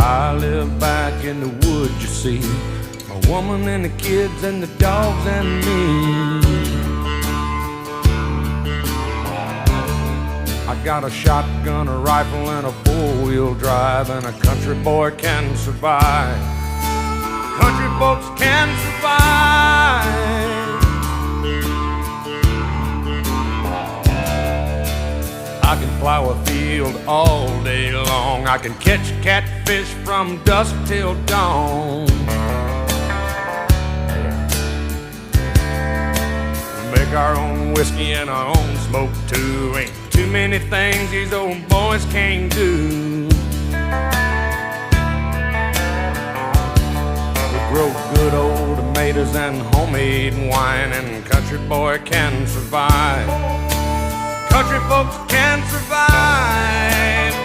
I live back in the woods, you see, my woman and the kids and the dogs and me. I got a shotgun, a rifle, and a four-wheel drive, and a country boy can survive. Country folks can survive. I can plow a field all day long. I can catch catfish from dusk till dawn. Make our own whiskey and our own smoke too. Ain't too many things these old boys can't do. We grow good old tomatoes and homemade wine, and country boy can survive. Country folks can survive.